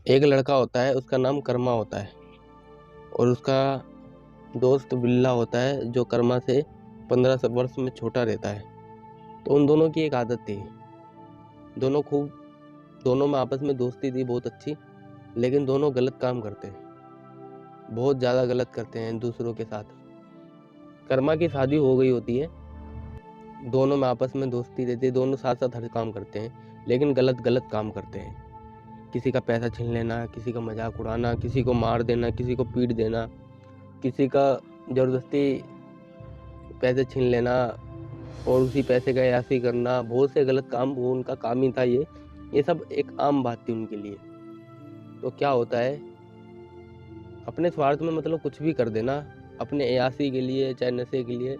एक लड़का होता है, उसका नाम कर्मा होता है और उसका दोस्त बिल्ला होता है जो कर्मा से 15 वर्ष में छोटा रहता है। तो उन दोनों की एक आदत थी, दोनों में आपस में दोस्ती थी बहुत अच्छी, लेकिन दोनों गलत काम करते हैं, बहुत ज़्यादा गलत करते हैं दूसरों के साथ। कर्मा की शादी हो गई होती है, दोनों में आपस में दोस्ती रहती है, दोनों साथ साथ हर काम करते हैं, लेकिन गलत गलत काम करते हैं। किसी का पैसा छीन लेना, किसी का मजाक उड़ाना, किसी को मार देना, किसी को पीट देना, किसी का ज़बरदस्ती पैसे छीन लेना और उसी पैसे का अय्याशी करना, बहुत से गलत काम, वो उनका काम ही था। ये सब एक आम बात थी उनके लिए। तो क्या होता है, अपने स्वार्थ में मतलब कुछ भी कर देना, अपने अय्याशी के लिए चाहे नशे के लिए,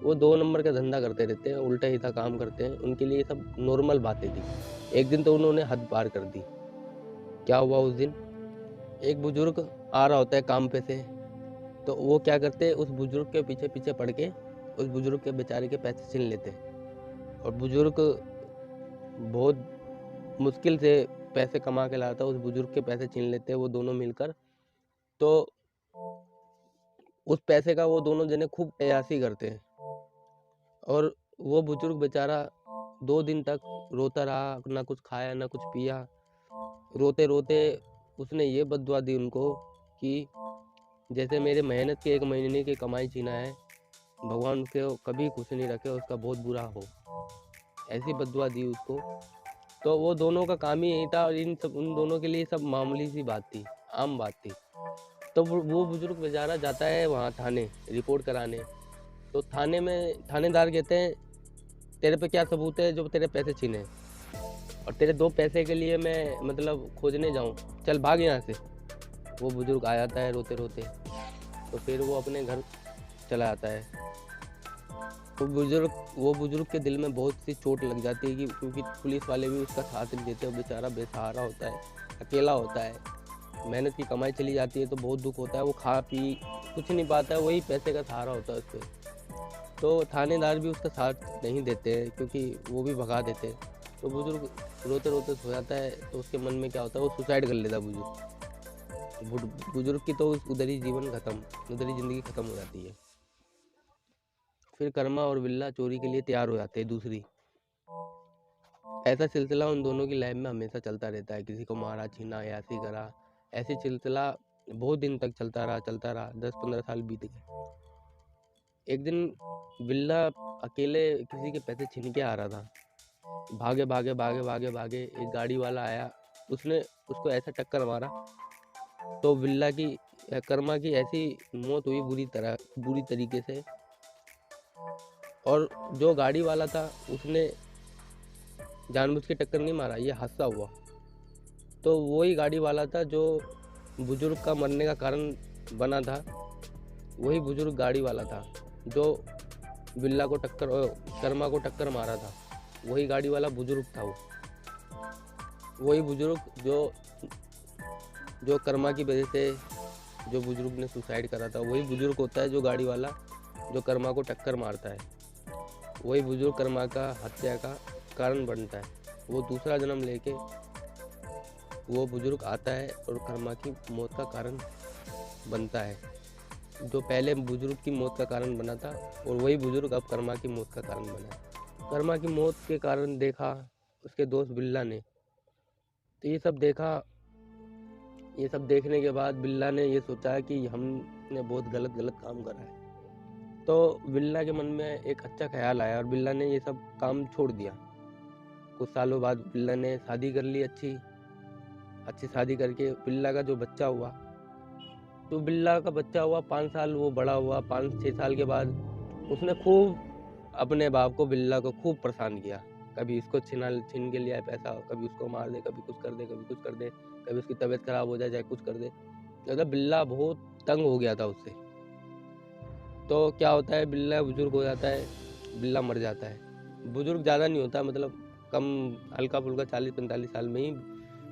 वो 2 नंबर का धंधा करते रहते हैं, उल्टा सीधा काम करते हैं। उनके लिए सब नॉर्मल बातें थी। एक दिन तो उन्होंने हद पार कर दी। क्या हुआ उस दिन, एक बुजुर्ग आ रहा होता है काम पे से, तो वो क्या करते हैं, उस बुजुर्ग के पीछे पीछे पड़ के उस बुजुर्ग के बेचारे के पैसे छीन लेते हैं। और बुजुर्ग बहुत मुश्किल से पैसे कमा के लाता है, उस बुजुर्ग के पैसे छीन लेते हैं वो दोनों मिलकर। तो उस पैसे का वो दोनों जने खूब अय्याशी करते हैं और वो बुजुर्ग बेचारा 2 दिन तक रोता रहा, ना कुछ खाया ना कुछ पिया। रोते रोते उसने ये बद्दुआ दी उनको कि जैसे मेरे मेहनत के 1 महीने की कमाई छीना है, भगवान उसको कभी खुश नहीं रखे, उसका बहुत बुरा हो, ऐसी बद्दुआ दी उसको। तो वो दोनों का काम ही यही था और उन दोनों के लिए सब मामूली सी बात थी, आम बात थी। तो वो बुजुर्ग बेचारा जाता है वहाँ थाने रिपोर्ट कराने। तो थाने में थानेदार कहते हैं, तेरे पे क्या सबूत है जो तेरे पैसे छीने और तेरे 2 पैसे के लिए मैं मतलब खोजने जाऊँ, चल भाग यहाँ से। वो बुजुर्ग आ जाता है रोते रोते, तो फिर वो अपने घर चला जाता है। वो बुजुर्ग के दिल में बहुत सी चोट लग जाती है कि क्योंकि पुलिस वाले भी उसका साथ नहीं देते, वो बेचारा बेसहारा होता है, अकेला होता है, मेहनत की कमाई चली जाती है तो बहुत दुख होता है। वो खा पी कुछ नहीं पाता है, वही पैसे का सहारा होता है उस पर। तो थानेदार भी उसका साथ नहीं देते हैं क्योंकि वो भी भगा देते हैं। तो बुजुर्ग रोते रोते सो जाता है। तो उसके मन में क्या होता है, वो सुसाइड कर लेता है बुजुर्ग की। तो उधर ही जीवन खत्म, उधर ही ज़िंदगी ख़त्म हो जाती है। फिर कर्मा और बिल्ला चोरी के लिए तैयार हो जाते हैं दूसरी। ऐसा सिलसिला उन दोनों की लाइफ में हमेशा चलता रहता है, किसी को मारा छीना अय्याशी करा, ऐसी सिलसिला बहुत दिन तक चलता रहा। 10-15 साल बीत गए। एक दिन बिल्ला अकेले किसी के पैसे छीन के आ रहा था, भागे एक गाड़ी वाला आया, उसने उसको ऐसा टक्कर मारा तो कर्मा की ऐसी मौत हुई बुरी तरीके से। और जो गाड़ी वाला था उसने जानबूझ के टक्कर नहीं मारा, ये हादसा हुआ। तो वही गाड़ी वाला था जो बुजुर्ग का मरने का कारण बना था, वही बुजुर्ग गाड़ी वाला था जो कर्मा को टक्कर मारा था, वही गाड़ी वाला बुजुर्ग था। वही बुजुर्ग जो कर्मा की वजह से जो बुजुर्ग ने सुसाइड करा था, वही बुजुर्ग होता है जो गाड़ी वाला जो कर्मा को टक्कर मारता है। वही बुजुर्ग कर्मा का हत्या का कारण बनता है। वो दूसरा जन्म लेके वो बुजुर्ग आता है और कर्मा की मौत का कारण बनता है, जो पहले बुजुर्ग की मौत का कारण बना था और वही बुजुर्ग अब कर्मा की मौत का कारण बना है। कर्मा की मौत के कारण देखा उसके दोस्त बिल्ला ने। तो ये सब देखने के बाद बिल्ला ने ये सोचा कि हमने बहुत गलत काम करा है। तो बिल्ला के मन में एक अच्छा ख्याल आया और बिल्ला ने ये सब काम छोड़ दिया। कुछ सालों बाद बिल्ला ने शादी कर ली, अच्छी शादी करके बिल्ला का जो बच्चा हुआ, तो बिल्ला का बच्चा हुआ 5 साल, वो बड़ा हुआ। 5-6 साल के बाद उसने खूब अपने बाप को, बिल्ला को खूब परेशान किया। कभी इसको छीन के लिया पैसा, कभी उसको मार दे, कभी कुछ कर दे, कभी उसकी तबीयत खराब हो जाए चाहे कुछ कर दे। मतलब बिल्ला बहुत तंग हो गया था उससे। तो क्या होता है, बिल्ला बुजुर्ग हो जाता है, बिल्ला मर जाता है। बुजुर्ग ज़्यादा नहीं होता, मतलब कम हल्का फुल्का 40-45 साल में ही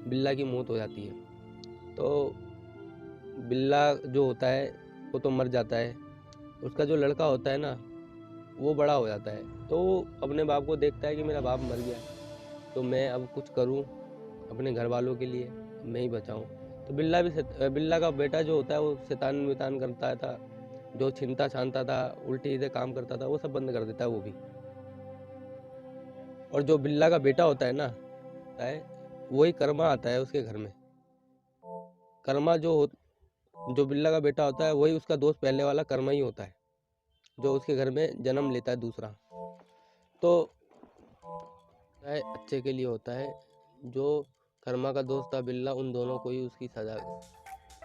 बिल्ला की मौत हो जाती है। तो बिल्ला जो होता है वो तो मर जाता है। उसका जो लड़का होता है ना, वो बड़ा हो जाता है। तो वो अपने बाप को देखता है कि मेरा बाप मर गया, तो मैं अब कुछ करूं अपने घर वालों के लिए। मैं ही बचाऊं। तो बिल्ला का बेटा जो होता है वो शैतान वितान करता था, जो छीनता छानता था, उल्टे सीधे काम करता था, वो सब बंद कर देता है वो भी। और जो बिल्ला का बेटा होता है ना, वही कर्मा आता है उसके घर में। कर्मा जो बिल्ला का बेटा होता है वही उसका दोस्त पहले वाला कर्मा ही होता है, जो उसके घर में जन्म लेता है दूसरा। तो अच्छे के लिए होता है। जो कर्मा का दोस्त था बिल्ला, उन दोनों को ही उसकी सजा,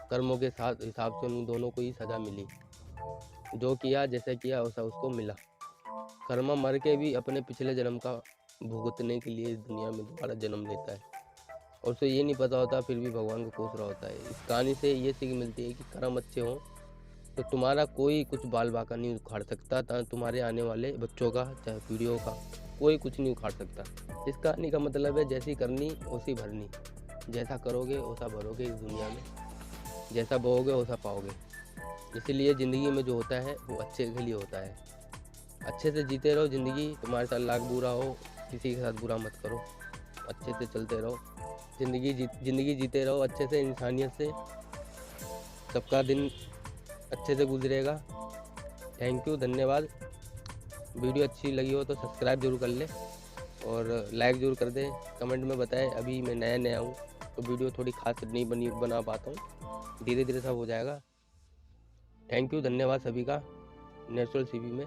कर्मों के साथ हिसाब से उन दोनों को ही सजा मिली। जो किया जैसे किया वैसा उसको मिला। कर्मा मर के भी अपने पिछले जन्म का भुगतने के लिए इस दुनिया में दोबारा जन्म लेता है, और उसे ये नहीं पता होता, फिर भी भगवान को कोस रहा होता है। इस कहानी से ये सीख मिलती है कि कर्म अच्छे हों तो तुम्हारा कोई कुछ बाल बाका नहीं उखाड़ सकता, तुम्हारे आने वाले बच्चों का चाहे पीढ़ियों का कोई कुछ नहीं उखाड़ सकता। इस कहानी का मतलब है जैसी करनी वैसी भरनी, जैसा करोगे वैसा भरोगे इस दुनिया में, जैसा बोओगे वैसा पाओगे। इसीलिए ज़िंदगी में जो होता है वो अच्छे के लिए होता है। अच्छे से जीते रहो ज़िंदगी, तुम्हारे साथ लाख बुरा हो किसी के साथ बुरा मत करो, अच्छे से चलते रहो, ज़िंदगी जीते रहो अच्छे से, इंसानियत से। सबका दिन अच्छे से गुजरेगा। थैंक यू, धन्यवाद। वीडियो अच्छी लगी हो तो सब्सक्राइब जरूर कर ले और लाइक ज़रूर कर दें। कमेंट में बताएं, अभी मैं नया हूँ तो वीडियो थोड़ी खास नहीं बना पाता हूँ, धीरे धीरे सब हो जाएगा। थैंक यू, धन्यवाद सभी का। नेचुरल सीवी में